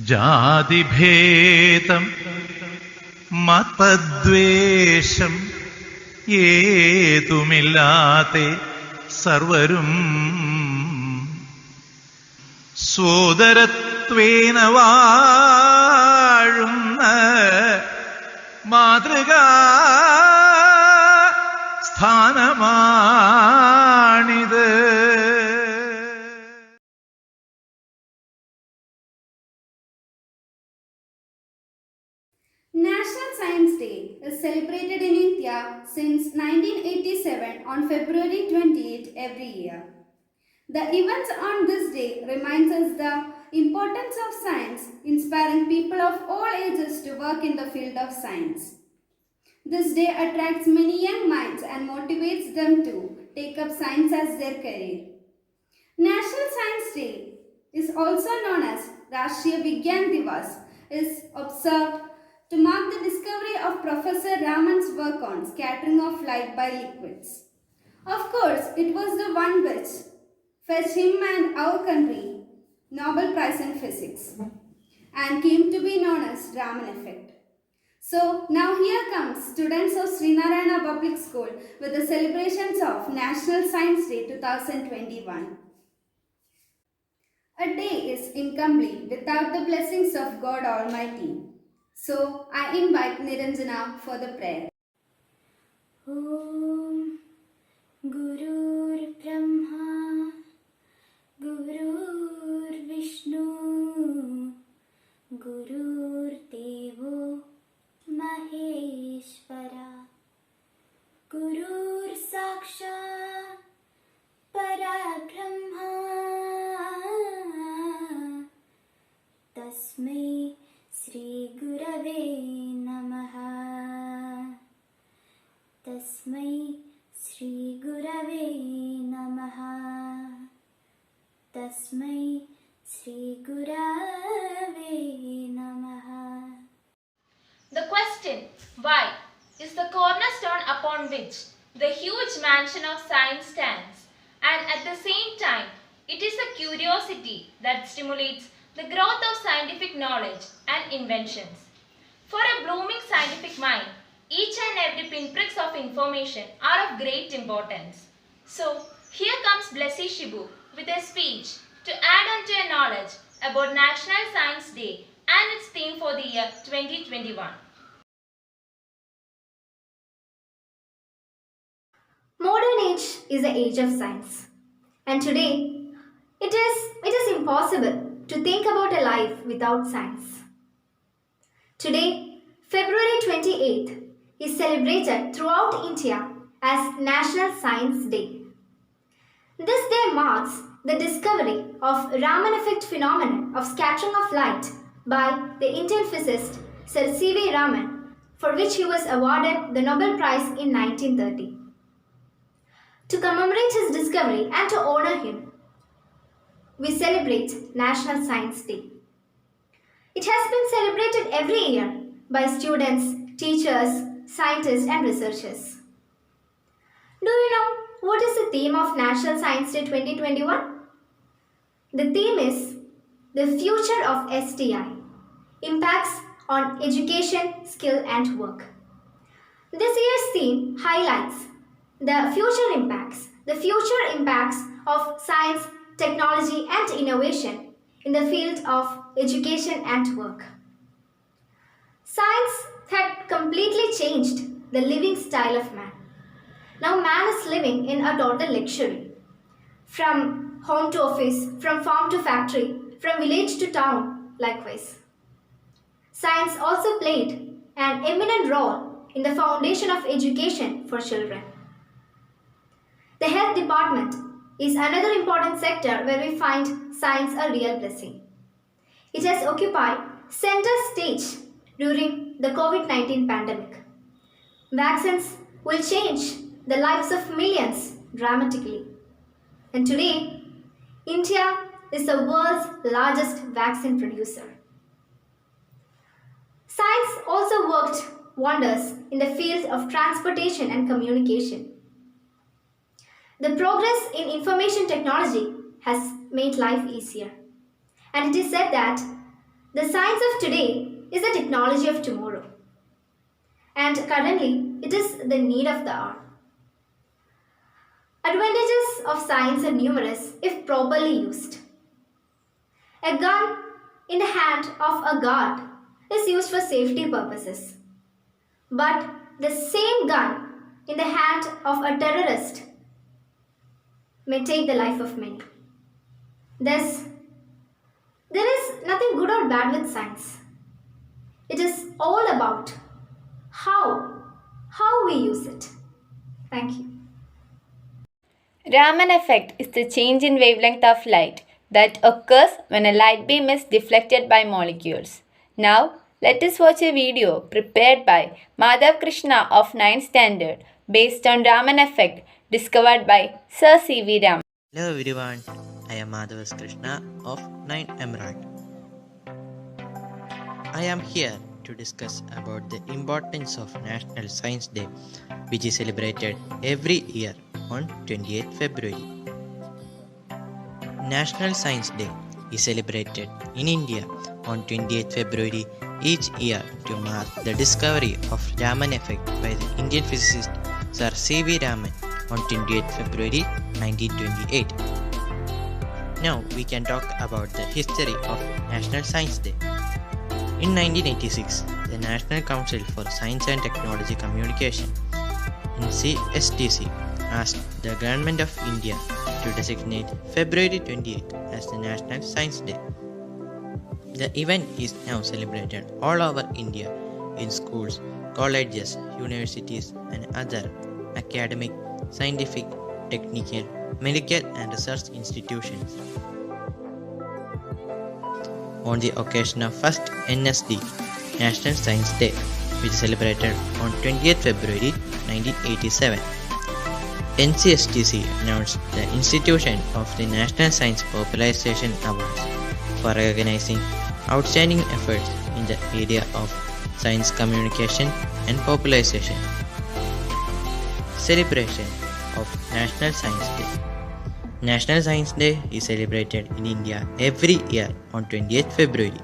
ജാതിഭേദം മതദ്വേഷം ഏതുമില്ലാതെ സർവരും സോദരത്വേന വാഴുന്ന മാതൃകാ സ്ഥാനമാണിത്. National Science Day is celebrated in India since 1987 on February 28 every year. The events on this day reminds us the importance of science, inspiring people of all ages to work in the field of science. This day attracts many young minds and motivates them to take up science as their career. National Science Day is also known as Rashtriya Vigyan Divas, is observed to mark the discovery of Professor Raman's work on scattering of light by liquids. Of course, it was the one which fetched him and our country Nobel Prize in Physics and came to be known as Raman effect. So now here comes students of Sree Narayana Public School with the celebrations of National Science Day 2021. A day is incomplete without the blessings of God Almighty. So I invite Niranjana for the prayer. Om Gurur Brahma Gurur Vishnu Gurur Devo Maheshwara Gurur Sakshat Parabrahma Tasmai Sri Gurave Namaha Tasmai Sri Gurave Namaha Tasmai Sri Gurave Namaha. The question, why, is the cornerstone upon which the huge mansion of science stands, and at the same time, it is a curiosity that stimulates the growth of scientific knowledge and inventions. For a blooming scientific mind, each and every pinpricks of information are of great importance. So, here comes Blessy Shibu with a speech to add on to your knowledge about National Science Day and its theme for the year 2021. Modern age is the age of science, and today it is impossible to think about a life without science. Today, February 28th is celebrated throughout India as National Science Day. This day marks the discovery of Raman effect phenomenon of scattering of light by the Indian physicist Sir C.V. Raman, for which he was awarded the Nobel Prize in 1930. To commemorate his discovery and to honor him, we celebrate National Science Day. It has been celebrated every year by students, teachers, scientists and researchers. Do you know what is the theme of National Science Day 2021? The theme is The Future of STI, Impacts on Education, Skill and Work. This year's theme highlights the future impacts of science, technology and innovation in the field of education and work. Science had completely changed the living style of man. Now man is living in a total luxury. From home to office, from farm to factory, from village to town, likewise. Science also played an eminent role in the foundation of education for children. The health department is another important sector where we find science a real blessing. It has occupied center stage during the COVID-19 pandemic. Vaccines will change the lives of millions dramatically. And today, India is the world's largest vaccine producer. Science also worked wonders in the field of transportation and communication. The progress in information technology has made life easier. And it is said that The science of today is the technology of tomorrow, and currently it is the need of the hour. Advantages of science are numerous if properly used. A gun in the hand of a guard is used for safety purposes, but the same gun in the hand of a terrorist may take the life of many. Thus, there is nothing good or bad with science. It is all about how we use it. Thank you. Raman effect is the change in wavelength of light that occurs when a light beam is deflected by molecules. Now, let us watch a video prepared by Madhav Krishna of 9th standard based on Raman effect discovered by Sir C.V. Raman. Hello everyone, I am Madhav Krishna of 9 Emerald. I am here to discuss about the importance of National Science Day, which is celebrated every year on 28th February. National Science Day is celebrated in India on 28th February each year to mark the discovery of Raman effect by the Indian physicist Sir C.V. Raman on 28th February 1928. Now we can talk about the history of National Science Day. In 1986, the National Council for Science and Technology Communication (CSTC) asked the Government of India to designate February 28 as the National Science Day. The event is now celebrated all over India in schools, colleges, universities, and other academic, scientific, technical, medical, and research institutions. On the occasion of first NSD, National Science Day, which is celebrated on 20th February 1987. NCSTC announced the institution of the National Science Popularization Awards for recognizing outstanding efforts in the area of science communication and popularization. Celebration of National Science Day. National Science Day is celebrated in India every year on 20th February.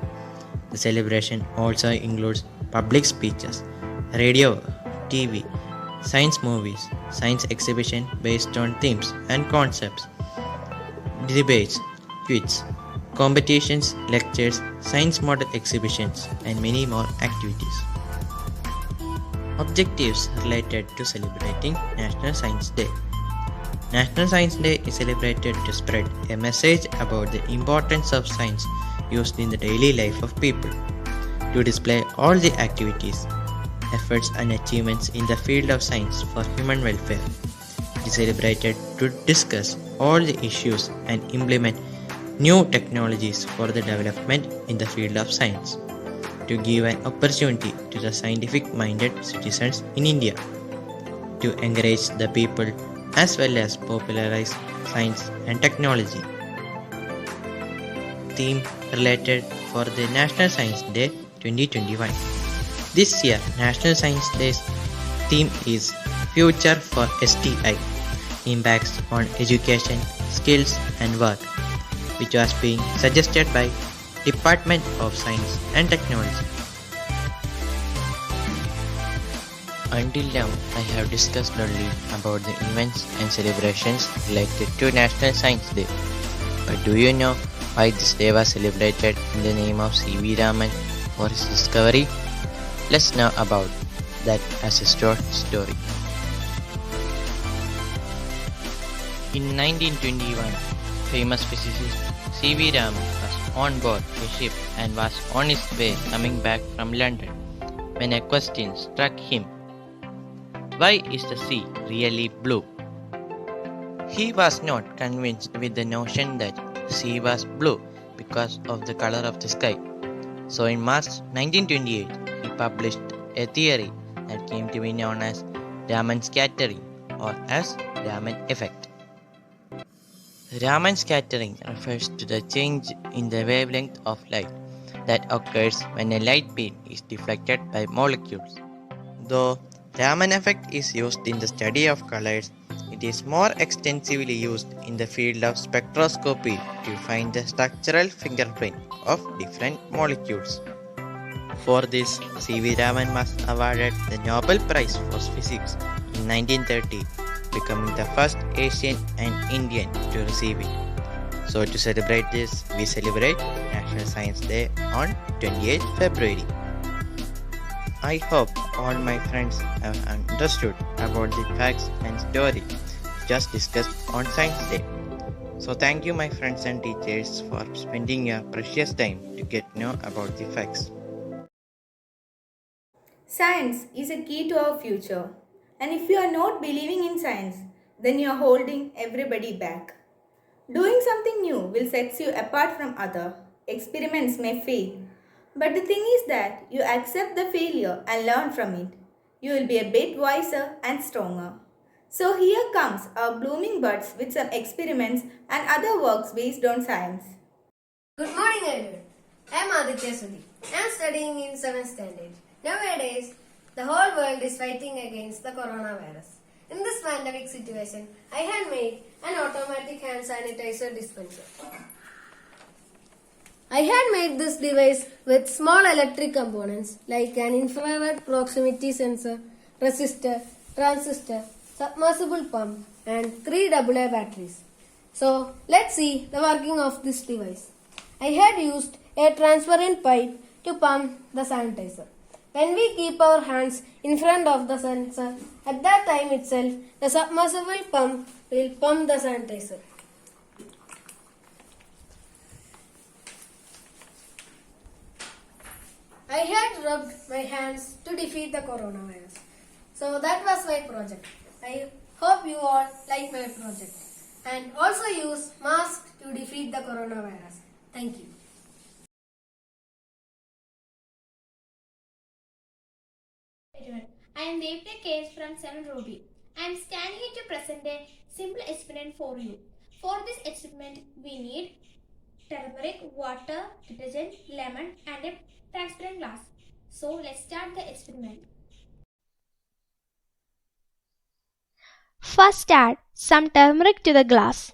The celebration also includes public speeches, radio, TV, science movies, science exhibition based on themes and concepts, debates, quiz, competitions, lectures, science model exhibitions, and many more activities. Objectives related to celebrating National Science Day. National Science Day is celebrated to spread a message about the importance of science used in the daily life of people, to display all the activities, efforts and achievements in the field of science for human welfare. It is celebrated to discuss all the issues and implement new technologies for the development in the field of science, to give an opportunity to the scientific-minded citizens in India, to encourage the people as well as popularize science and technology. Theme related for the National Science Day 2021. This year, National Science Day's theme is Future for STI, Impacts on Education, Skills and Work, which was being suggested by Department of Science and Technology. Until now, I have discussed only about the events and celebrations related to National Science Day. But do you know why this day was celebrated in the name of C.V. Raman for his discovery? Let's know about that as a short story. In 1921, famous physicist C.V. Raman was on board a ship and was on his way coming back from London when a question struck him. Why is the sea really blue? He was not convinced with the notion that the sea was blue because of the color of the sky. So in March 1928, he published a theory that came to be known as Raman scattering or as Raman effect. Raman scattering refers to the change in the wavelength of light that occurs when a light beam is deflected by molecules. Though Raman effect is used in the study of colors, It is more extensively used in the field of spectroscopy to find the structural fingerprint of different molecules. For this, C.V. Raman was awarded the Nobel Prize for Physics in 1930, becoming the first Asian and Indian to receive it. So to celebrate this, we celebrate National Science Day on 28th February. I hope all my friends have understood about the facts and story just discussed on Science Day. So thank you my friends and teachers for spending your precious time to get to know about the facts. Science is a key to our future. And if you are not believing in science, then you are holding everybody back. Doing something new will set you apart from other. Experiments may fail, but the thing is that you accept the failure and learn from it. You will be a bit wiser and stronger. So here comes our blooming buds with some experiments and other works based on science. Good morning, everyone. I am Aditya Sudhi. I am studying in 7th standard. Nowadays, the whole world is fighting against the coronavirus. In this pandemic situation, I had made an automatic hand sanitizer dispenser. I had made this device with small electric components like an infrared proximity sensor, resistor, transistor, submersible pump and 3 AA batteries. So, let's see the working of this device. I had used a transparent pipe to pump the sanitizer. When we keep our hands in front of the sensor, at that time itself, the submersible pump will pump the sanitizer. I had rubbed my hands to defeat the coronavirus. So that was my project. I hope you all like my project. And also use masks to defeat the coronavirus. Thank you. Everyone, I am Devita Case from 7 Ruby. I am standing here to present a simple experiment for you. For this experiment, we need turmeric, water, detergent, lemon and a transparent glass. So let's start the experiment. First add some turmeric to the glass.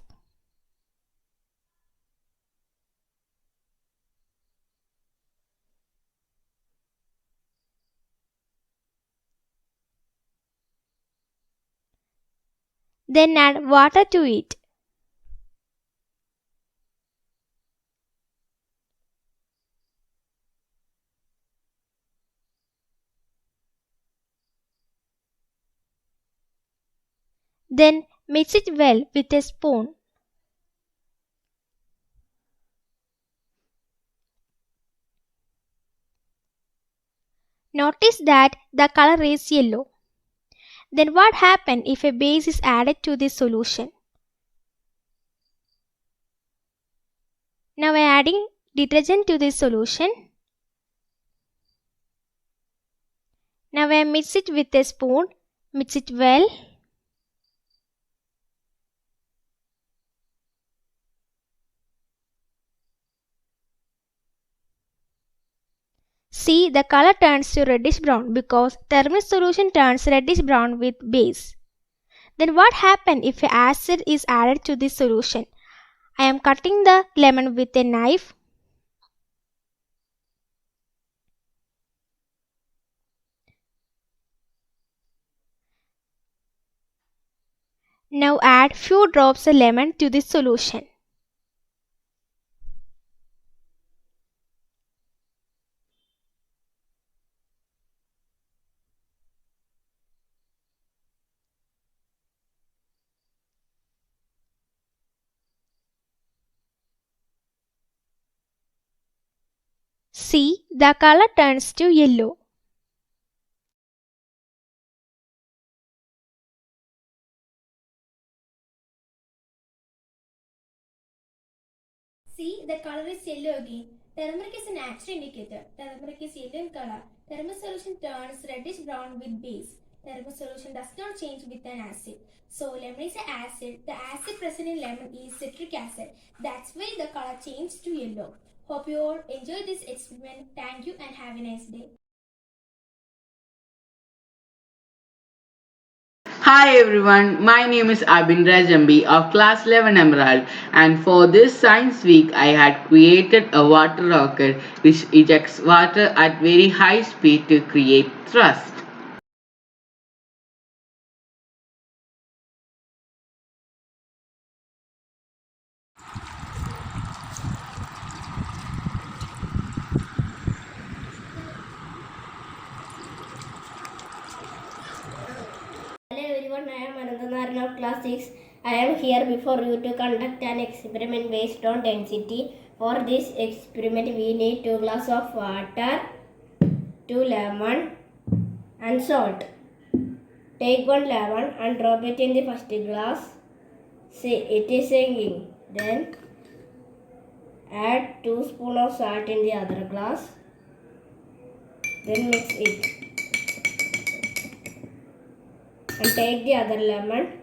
Then add water to it. Then mix it well with a spoon. Notice that the color is yellow. Then what happens if a base is added to this solution? Now I am adding detergent to this solution. Now I mix it with a spoon. Mix it well. See, the color turns to reddish brown because turmeric solution turns reddish brown with base. Then what happens if acid is added to this solution? I am cutting the lemon with a knife. Now add few drops of lemon to this solution. See, the color turns to yellow. See, the color is yellow again. Turmeric is a natural indicator. Turmeric is yellow in color. Turmeric solution turns reddish brown with base. Turmeric solution does not change with an acid. So lemon is an acid. The acid present in lemon is citric acid. That's why the color changed to yellow. Hope you all enjoyed this experiment. Thank you and have a nice day. Hi everyone, my name is Abindra Jambi of class 11 Emerald, and for this science week I had created a water rocket which ejects water at very high speed to create thrust. Hello everyone, I am Anandanaran of class 6. I am here before you to conduct an experiment based on density. For this experiment, we need 2 glasses of water, 2 lemon and salt. Take 1 lemon and drop it in the first glass. See, it is singing. Then add 2 spoons of salt in the other glass. Then mix it. And take the other lemon,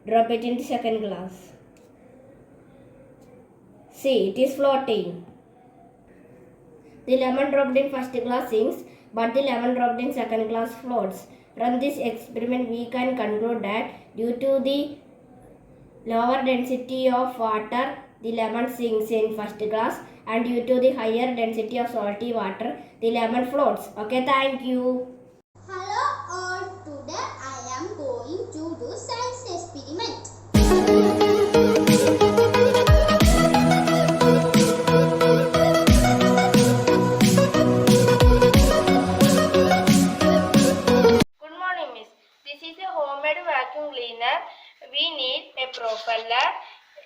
drop it in the second glass. See, it is floating. The lemon dropped in first glass sinks, but the lemon dropped in second glass floats. From this experiment, we can conclude that due to the lower density of water, the lemon sinks in first glass, and due to the higher density of salty water, the lemon floats. Okay, thank you. Hello all, today I am going to do science experiment. Good morning, Miss. This is a homemade vacuum cleaner. We need a propeller,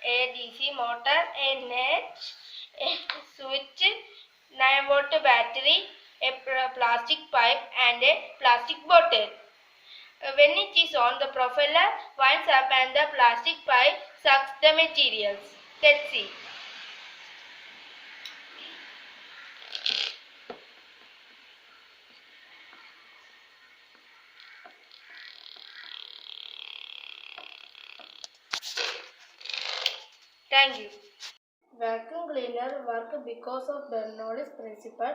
a DC motor, a net, a switch, 9-volt battery, a plastic pipe and a plastic bottle. When it is on, the propeller winds up and the plastic pipe sucks the materials. Let's see. Thank you. Vacuum cleaner work because of Bernoulli's principle.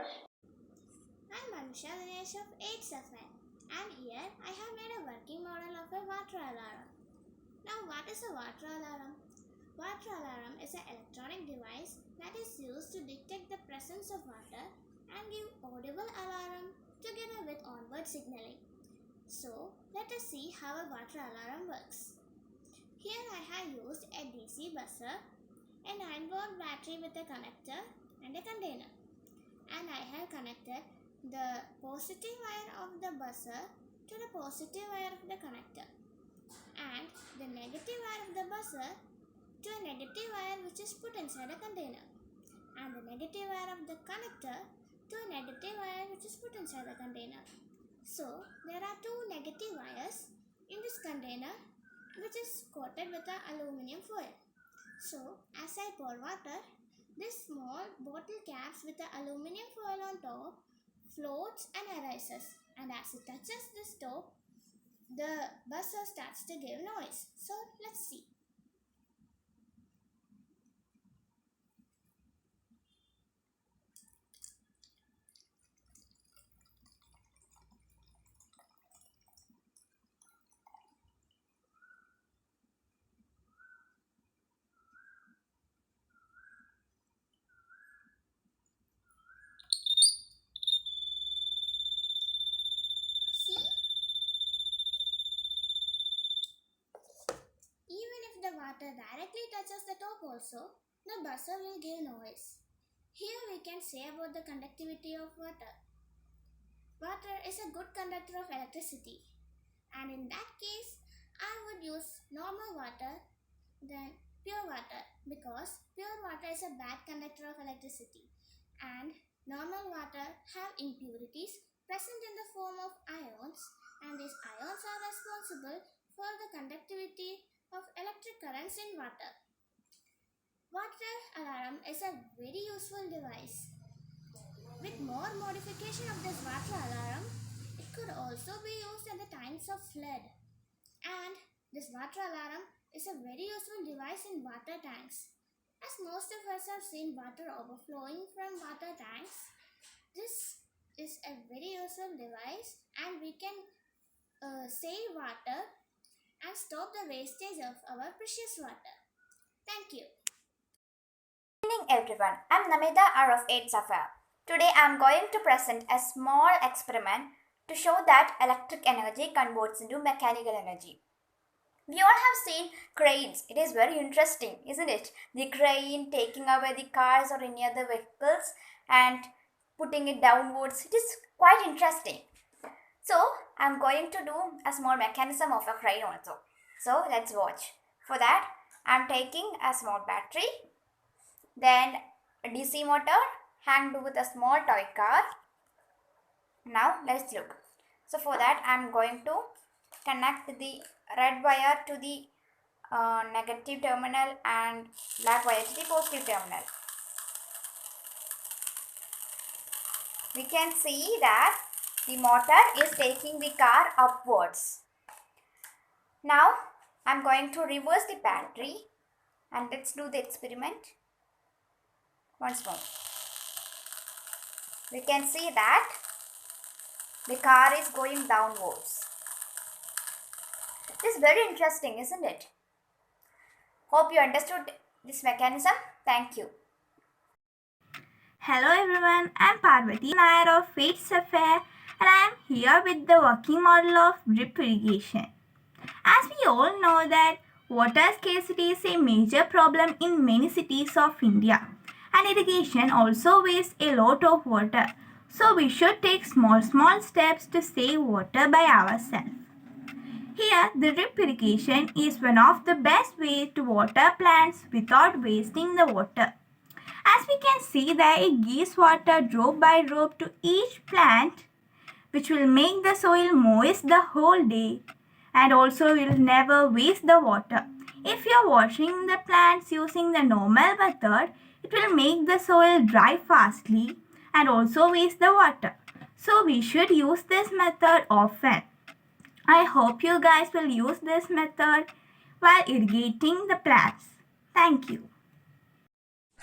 I'm Manusha Dinesh of 8th FM, and here I have made a working model of a water alarm. Now, what is a water alarm? Water alarm is an electronic device that is used to detect the presence of water and give audible alarm together with onboard signaling. So, let us see how a water alarm works. Here I have used a DC buzzer, a 9-volt battery with a connector and a container, and I have connected the positive wire of the buzzer to the positive wire of the connector and the negative wire of the buzzer to a negative wire which is put inside a container, and the negative wire of the connector to a negative wire which is put inside the container. So there are 2 negative wires in this container which is coated with the aluminium foil. So as I pour water, this small bottle caps with the aluminium foil on top floats and arises, and as it touches this top, the buzzer starts to give noise. So let's see. See? Even if the water directly touches the top also, the buzzer will give noise. Here we can say about the conductivity of water. Water is a good conductor of electricity, and in that case, I would use normal water than pure water, because pure water is a bad conductor of electricity and normal water have impurities present in the form of ions, and these ions are responsible for the conductivity of electric currents in water. Water alarm is a very useful device. With more modification of this water alarm, it could also be used at the times of flood. And this water alarm is a very useful device in water tanks. As most of us have seen water overflowing from water tanks, this is a very useful device, and we can save water and stop the wastage of our precious water. Thank you. Good evening everyone, I am Namita out of 8th Safar. Today I am going to present a small experiment to show that electric energy converts into mechanical energy. We all have seen cranes. It is very interesting, isn't it? The crane taking away the cars or any other vehicles and putting it downwards. It is quite interesting. So I am going to do a small mechanism of a crane also. So let's watch. For that I am taking a small battery, then a DC motor hanged with a small toy car. Now let's look. So for that I am going to connect the red wire to the negative terminal and black wire to the positive terminal. We can see that the motor is taking the car upwards. Now I am going to reverse the battery and let's do the experiment once more. We can see that the car is going downwards. It is very interesting, isn't it? Hope you understood this mechanism. Thank you. Hello everyone, I am Parvati Nair of 8th Safar and I am here with the working model of drip irrigation. As we all know that water scarcity is a major problem in many cities of India and irrigation also wastes a lot of water. So we should take small steps to save water by ourselves. Here, the drip irrigation is one of the best ways to water plants without wasting the water. As we can see that it gives water drop by drop to each plant, which will make the soil moist the whole day and also will never waste the water. If you are watering the plants using the normal method, it will make the soil dry fastly and also waste the water. So we should use this method often. I hope you guys will use this method while irrigating the plants. Thank you.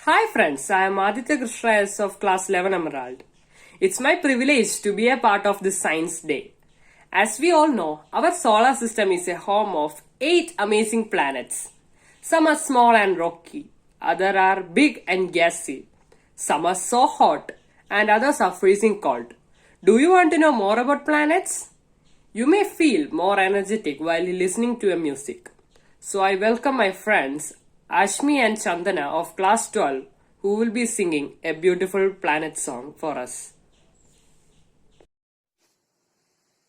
Hi friends, I am Aditya Krishnayas of class 11 Emerald. It's my privilege to be a part of this Science Day. As we all know, our solar system is a home of 8 amazing planets. Some are small and rocky, others are big and gassy. Some are so hot and others are freezing cold. Do you want to know more about planets? You may feel more energetic while listening to a music. So I welcome my friends Ashmi and Chandana of class 12 who will be singing a beautiful planet song for us.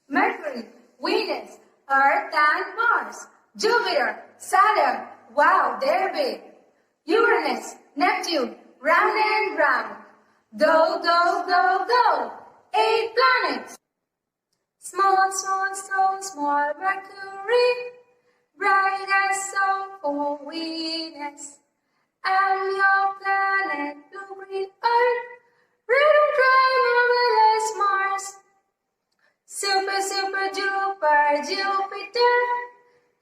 Mercury, Venus, Earth and Mars, Jupiter, Saturn, wow, they're big. Uranus, Neptune, round and round. Go, go, go, go, 8 planets. Small, Mercury, bright as so for Venus. And your planet, blue-green Earth, red and dry, marvelous Mars. Super duper Jupiter,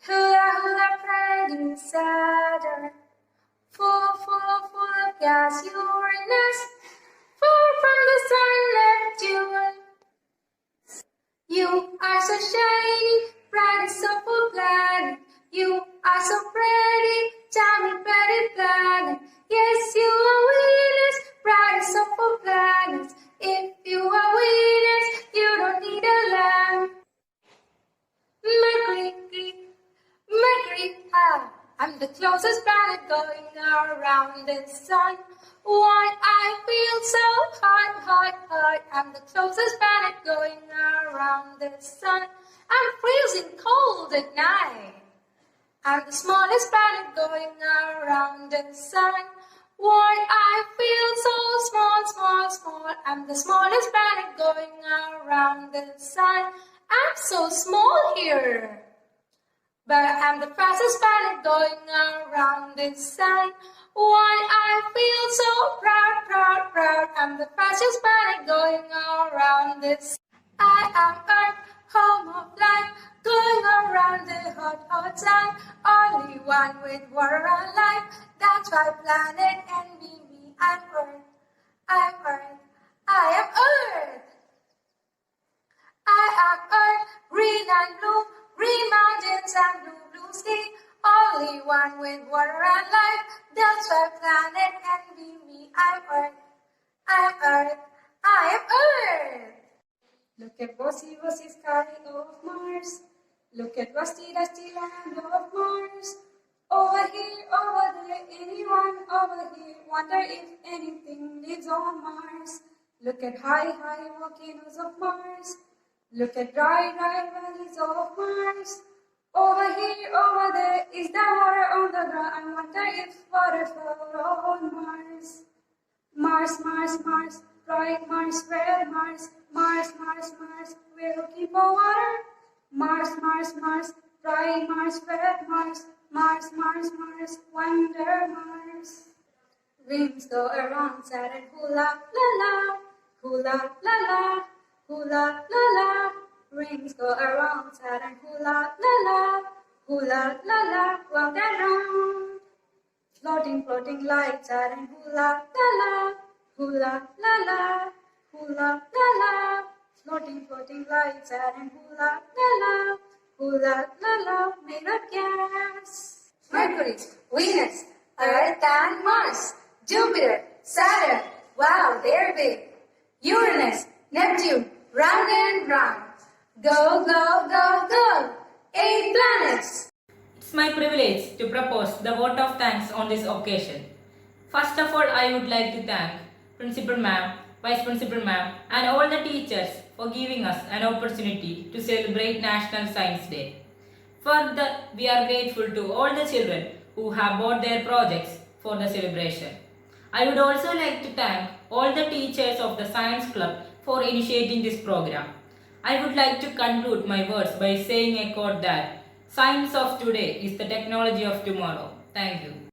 hula pretty Saturn. Full of gas Uranus, far from the sun Neptune. You are so shiny, bright and so full planet. You are so pretty, tiny pretty planet. Yes, you are Venus, bright and so full planets. If you are Venus, you don't need a lamp. Mercury, I'm the closest planet going around the sun. Why I feel so hot, I'm the closest planet going around the sun. I'm freezing cold at night. I'm the smallest planet going around the sun. Why I feel so small, I'm the smallest planet going around the sun. I'm so small here, but I'm the fastest planet going around the sun. Why I feel so proud, I'm the fastest planet going around the sun. I am Earth, home of life, going around the hot sun. Only one with water and life, that's why planet envy me. I'm Earth, I am Earth. I am Earth, green and blue, green mountains and blue one with water and life. That's why planet envy me. I'm Earth. I'm Earth. I am Earth. Look at bossy, bossy sky of Mars. Look at rusty, dusty land of Mars. Over here, over there, anyone over here. Wonder if anything lives on Mars. Look at high, high volcanoes of Mars. Look at dry, dry valleys of Mars. Over here, over there, is there water on the ground? I wonder if water flows on Mars. Mars, Mars, Mars, bright Mars, red Mars, Mars, Mars, Mars, we're looking for water. Mars, Mars, Mars, bright Mars, red Mars, Mars, Mars, Mars, wonder Mars. Rings go around Saturn, hula, la la, hula, la la, hula, la la. Rings go around Saturn, hula, la la, hula, la la, round and round. Floating, floating like Saturn, hula, la la, hula, la la, hula, la la. Floating, floating like Saturn, hula, la la, hula, la la, made of gas. Mercury, Venus, Earth and Mars, Jupiter, Saturn, wow, they're big. Uranus, Neptune, round and round. Go, go, go, go, 8 planets. It's my privilege to propose the vote of thanks on this occasion. First of all, I would like to thank Principal Ma'am, Vice Principal Ma'am and all the teachers for giving us an opportunity to celebrate National Science Day. Further, we are grateful to all the children who have brought their projects for the celebration. I would also like to thank all the teachers of the Science Club for initiating this program. I would like to conclude my words by saying a quote that science of today is the technology of tomorrow. Thank you.